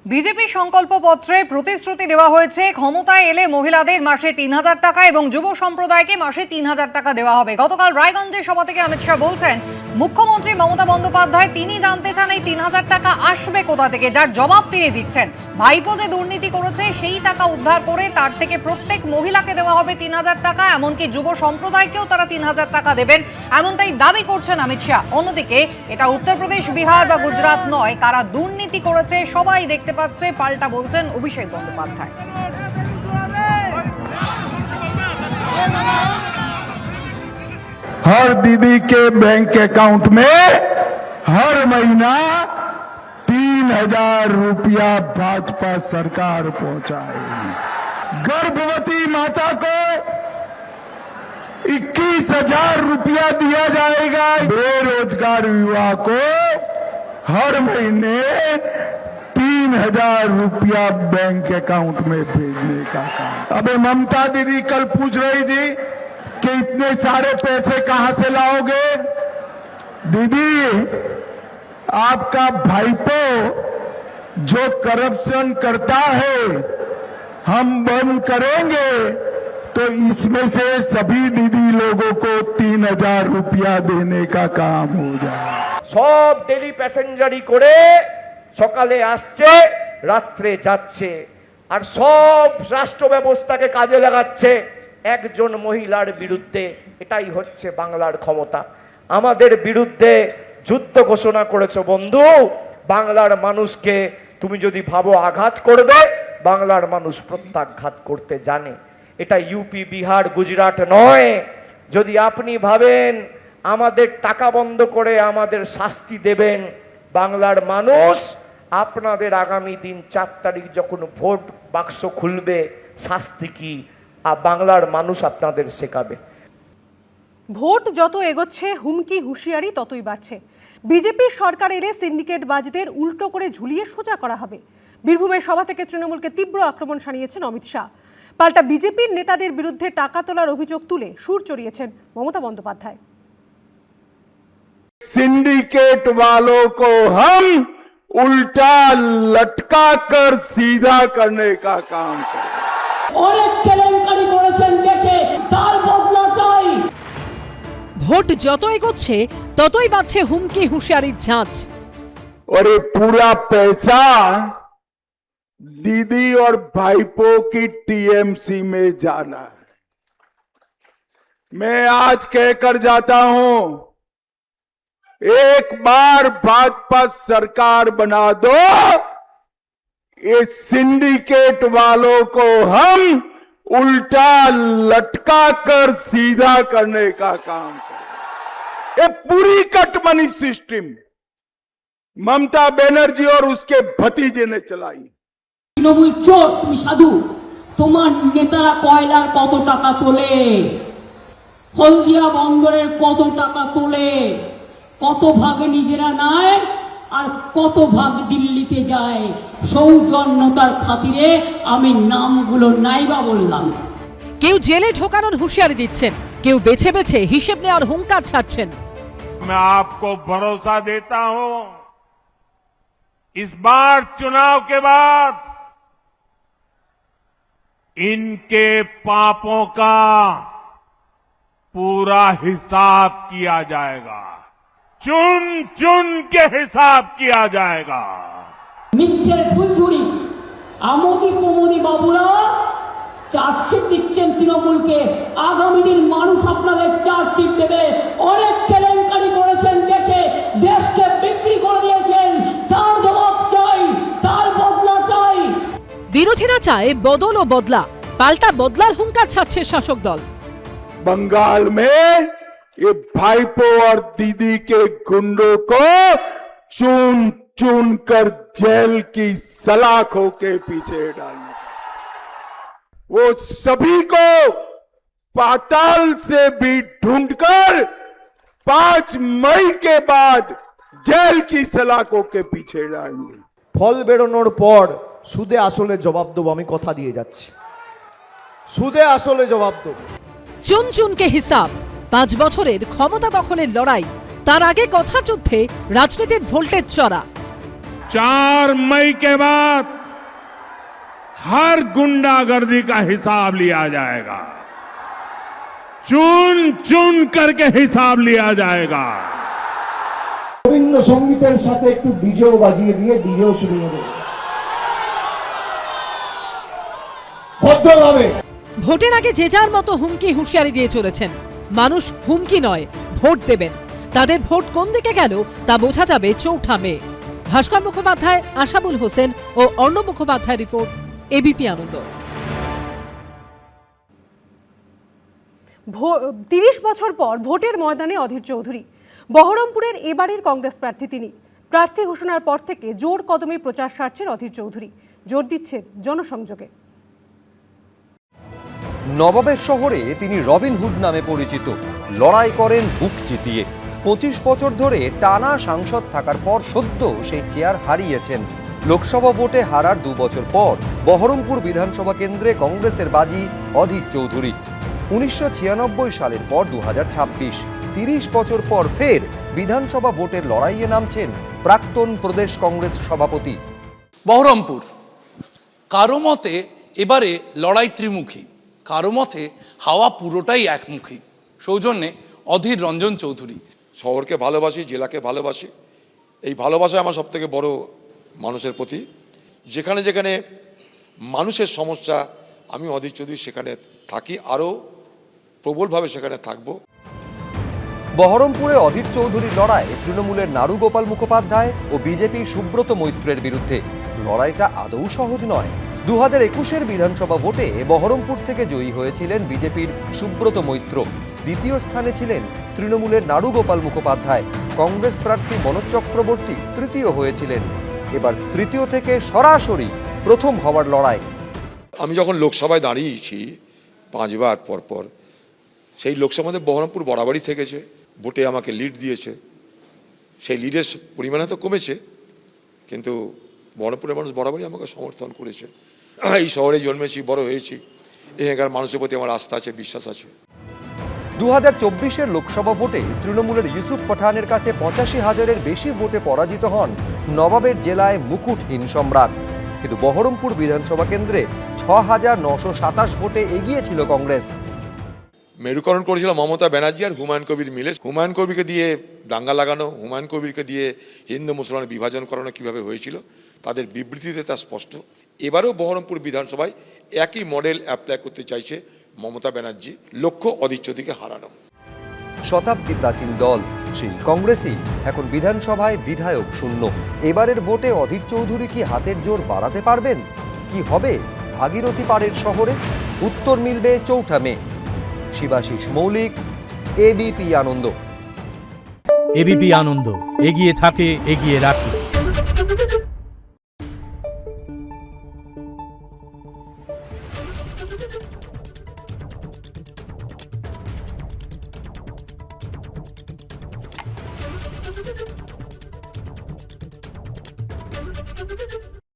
BJP সংকল্পপত্রে প্রতিশ্রুতি দেওয়া হয়েছে ক্ষমতায় এলে মহিলাদের মাসে ৩,০০০ টাকা এবং যুব সম্প্রদায়কে মাসে ৩,০০০ টাকা দেওয়া হবে। গতকাল রায়গঞ্জে সভা থেকে অমিত শাহ বলছেন, মুখ্যমন্ত্রী মমতা বন্দ্যোপাধ্যায় তিনি জানতে চান এই ৩,০০০ টাকা আসবে কোথা থেকে, যার জবাব তিনি দিচ্ছেন। ভাইপো যে দুর্নীতি করেছে সেই টাকা উদ্ধার করে তার থেকে প্রত্যেক মহিলাকে দেওয়া হবে ৩,০০০ টাকা, এমনকি যুব সম্প্রদায়কেও তারা ৩,০০০ টাকা দেবেন, এমনটাই দাবি করছেন অমিত শাহ। অন্যদিকে এটা উত্তরপ্রদেশ, বিহার বা গুজরাট নয়, কারা দুর্নীতি করেছে সবাই দেখতে পাচ্ছে, পাল্টা বলছেন অভিষেক বন্দ্যোপাধ্যায়। हर दीदी के बैंक अकाउंट में हर महीना 3,000 रुपया भाजपा सरकार पहुंचाएगी। गर्भवती माता को 21,000 रुपया दिया जाएगा। बेरोजगार युवा को हर महीने 3,000 रुपया बैंक अकाउंट में भेजने का काम। अबे ममता दीदी कल पूछ रही थी कि इतने सारे पैसे कहां से लाओगे। दीदी, आपका भाईपो जो करप्शन करता है हम बंद करेंगे तो इसमें से सभी दीदी लोगों को 3,000 रुपया देने का काम हो जाए। सब डेली पैसेंजारी करे সকালে আসছে রাত্রে যাচ্ছে আর সব রাষ্ট্র ব্যবস্থাকে কাজে লাগাচ্ছে একজন মহিলার বিরুদ্ধে। এটাই হচ্ছে বাংলার ক্ষমতা। আমাদের বিরুদ্ধে যুদ্ধ ঘোষণা করেছো বন্ধু। বাংলার মানুষকে তুমি যদি ভাবো আঘাত করবে, বাংলার মানুষ প্রত্যাঘাত করতে জানে। এটা ইউপি, বিহার, গুজরাট নয়। যদি আপনি ভাবেন আমাদের টাকা বন্ধ করে আমাদের শাস্তি দেবেন, বাংলার মানুষ আপনাদের আগামী দিন 4 তারিখ যখন ভোট বাক্স খুলবে শাস্তি কি বাংলার মানুষ আপনাদের শেখাবে। ভোট যত এগোচ্ছে হুমকি হুঁশিয়ারি ততই বাড়ছে। বিজেপির সরকার এলে সিন্ডিকেট বাজদের উল্টো করে ঝুলিয়ে সোজা করা হবে। বীরভূমের সভা থেকে তৃণমূলকে তীব্র আক্রমণ শানিয়েছেন অমিত শাহ। পাল্টা বিজেপির নেতাদের বিরুদ্ধে টাকা তোলার অভিযোগ তুলে সুর চড়িয়েছেন মমতা বন্দ্যোপাধ্যায়। सिंडिकेट वालों को हम उल्टा लटका कर सीधा करने का काम करें। অনেক কেলেঙ্কারি করেছেন দেশে, তার বদলা চাই। ভোট যত এগোচ্ছে ততই বাড়ছে হুমকি হুঁশিয়ারির ঝাঁজ। और ये पूरा पैसा दीदी और भाईपो की टीएमसी में जाना है। मैं आज कहकर जाता हूं, एक बार भाजपा सरकार बना दो, ये सिंडिकेट वालों को हम उल्टा लटका कर सीधा करने का काम करें। ये पूरी कटमनी सिस्टम ममता बनर्जी और उसके भतीजे ने चलाई। তৃণমূল চোর, তুমি সাধু। তোমার নেতারা কয়লার কত টাকা তোলে, হলদিয়া বন্দরের কত টাকা তোলে, কত ভাগ নিজেরা নেয় আর কত ভাগ দিল্লিতে যায়। সৌজন্যতার খাতিরে আমি নামগুলো নাইবা বললাম। কেউ জেলে ঢোকানোর হুঁশিয়ারি দিচ্ছেন, কেউ বেছে বেছে হিসেব নেওয়ার হুঙ্কার ছাড়ছেন। मैं आपको भरोसा देता हूं, इस बार चुनाव के बाद इनके पापों का पूरा हिसाब किया जाएगा, चुन चुन के हिसाब किया जाएगा। মিথ্যের ফুলঝুরি আমোদি প্রমোদি বাবুরা চার্জশিট দিচ্ছেন তৃণমূলকে। আগামী দিন মানুষ আপনাদের চার্জশিট দেবে। অনেক কেলেঙ্কারি করেছেন দেশে, দেশকে বিক্রি করে দিয়েছেন, তার জবাব চাই, তার বদলা চাই। বিরোধীরা চায় বদল ও বদলা, পাল্টা বদলার হুঙ্কার ছাড়ছে শাসক দল। बंगाल में ये भाईपो और दीदी के गुंडों को चुन चुन कर जेल की सलाखों के पीछे डालना, वो सभी को पाताल से भी ढूंढकर 5 मई के बाद जेल की सलाखों के पीछे डालेंगे। ফল বেরোনোর পর সুদে আসলে জবাব দেবো, আমি কথা দিয়ে যাচ্ছি। সুদে আসলে জবাব দেবো। চুন চুনকে হিসাব, 5 বছরের ক্ষমতা দখলের লড়াই, তার আগে কথা যুদ্ধে রাজনীতির ভোল্টেজ চড়া। 4 मई के बाद हर गुंडागर्दी का हिसाब लिया जाएगा, चुन चुन करके हिसाब लिया जाएगा। রবীন্দ্রসঙ্গীতের সাথে একটু ডিজেও বাজিয়ে দিয়ে ডিজেও শুনিয়ে দেবে ভদ্রভাবে। ভোটের আগে যে যার মতো হুমকি হুঁশিয়ারি দিয়ে চলেছেন। মানুষ হুমকি নয়, ভোট দেবেন। তাদের ভোট কোন দিকে গেল তা বোঝা যাবে 4 মে। ভাস্কর মুখোপাধ্যায়, আশাবুল হোসেন ও অর্ণব মুখোপাধ্যায় রিপোর্ট, এবিপি আনন্দ। 30 বছর পর ভোটের ময়দানে অধীর চৌধুরী। বহরমপুরের এবারের কংগ্রেস প্রার্থী তিনি। প্রার্থী ঘোষণার পর থেকে জোর কদমে প্রচার সারছেন অধীর চৌধুরী। জোর দিচ্ছেন জনসংযোগে। নবাবের শহরে তিনি রবিনহুড নামে পরিচিত। লড়াই করেন বুক চিতিয়ে। 25 বছর ধরে টানা সাংসদ থাকার পর সদ্য সেই চেয়ার হারিয়েছেন। লোকসভা ভোটে হারার 2 বছর পর বহরমপুর বিধানসভা কেন্দ্রে কংগ্রেসের বাজি অধীর চৌধুরী। 1996 সালের পর 2026, 30 বছর পর ফের বিধানসভা ভোটের লড়াইয়ে নামছেন প্রাক্তন প্রদেশ কংগ্রেস সভাপতি। বহরমপুর কারো মতে এবারে লড়াই ত্রিমুখী, কারো মতে হাওয়া পুরোটাই একমুখী। সৌজন্যে অধীর রঞ্জন চৌধুরী। শহরকে ভালোবাসি, জেলাকে ভালোবাসি। এই ভালোবাসা আমার সব থেকে বড় মানুষের প্রতি। যেখানে যেখানে মানুষের সমস্যা, আমি অধীর চৌধুরী সেখানে থাকি, আরও প্রবলভাবে সেখানে থাকব। বহরমপুরে অধীর চৌধুরীর লড়াই তৃণমূলের নারুগোপাল মুখোপাধ্যায় ও বিজেপির সুব্রত মৈত্রের বিরুদ্ধে। লড়াইটা আদৌ সহজ নয়। 2021-এর বিধানসভা ভোটে বহরমপুর থেকে জয়ী হয়েছিলেন বিজেপির সুব্রত মৈত্র। দ্বিতীয় স্থানে ছিলেন তৃণমূলের নারুগোপাল মুখোপাধ্যায়। কংগ্রেস প্রার্থী মনোজ চক্রবর্তী তৃতীয় হয়েছিলেন। এবার তৃতীয় থেকে সরাসরি প্রথম হওয়ার লড়াই। আমি যখন লোকসভায় দাঁড়িয়েছি 5 বার পর, সেই লোকসভাতে বহরমপুর বরাবরই থেকেছে, ভোটে আমাকে লিড দিয়েছে। সেই লিডের পরিমাণে তো কমেছে, কিন্তু বহরমপুরের মানুষ বরাবরই আমাকে সমর্থন করেছে। এই শহরে জন্মেছি, বড় হয়েছি, এখানকার মানুষের প্রতি আমার আস্থা আছে, বিশ্বাস আছে। 2024-এর লোকসভা ভোটে তৃণমূলের ইউসুফ পাঠানের কাছে 85,000-এর বেশি ভোটে পরাজিত হন নবাবের জেলায় মুকুটহীন সম্রাট। কিন্তু বহরমপুর বিধানসভা কেন্দ্রে 6,927 ভোটে এগিয়ে ছিল কংগ্রেস। মেরুকরণ করেছিল মমতা ব্যানার্জি আর হুমায়ুন কবির মিলে। হুমায়ুন কবিরকে দিয়ে দাঙ্গা লাগানো, হুমায়ুন কবিরকে দিয়ে হিন্দু মুসলমানের বিভাজন করানো কীভাবে হয়েছিল তাদের বিবৃতিতে তা স্পষ্ট। এবারেও বহরমপুর বিধানসভায় একই মডেল অ্যাপ্লাই করতে চাইছে মমতা ব্যানার্জি। লক্ষ্য অধীর চৌধুরীকে হারানো। শতাব্দী প্রাচীন দল সেই কংগ্রেসই এখন বিধানসভায় বিধায়ক শূন্য। এবারের ভোটে অধীর চৌধুরী কি হাতের জোর বাড়াতে পারবেন? কি হবে ভাগীরথী পাড়ের শহরে? উত্তর মিলবে 4 মে। শিবাশিস মৌলিক, এবিপি আনন্দ। এবিপি আনন্দ, এগিয়ে থাকে, এগিয়ে রাখে।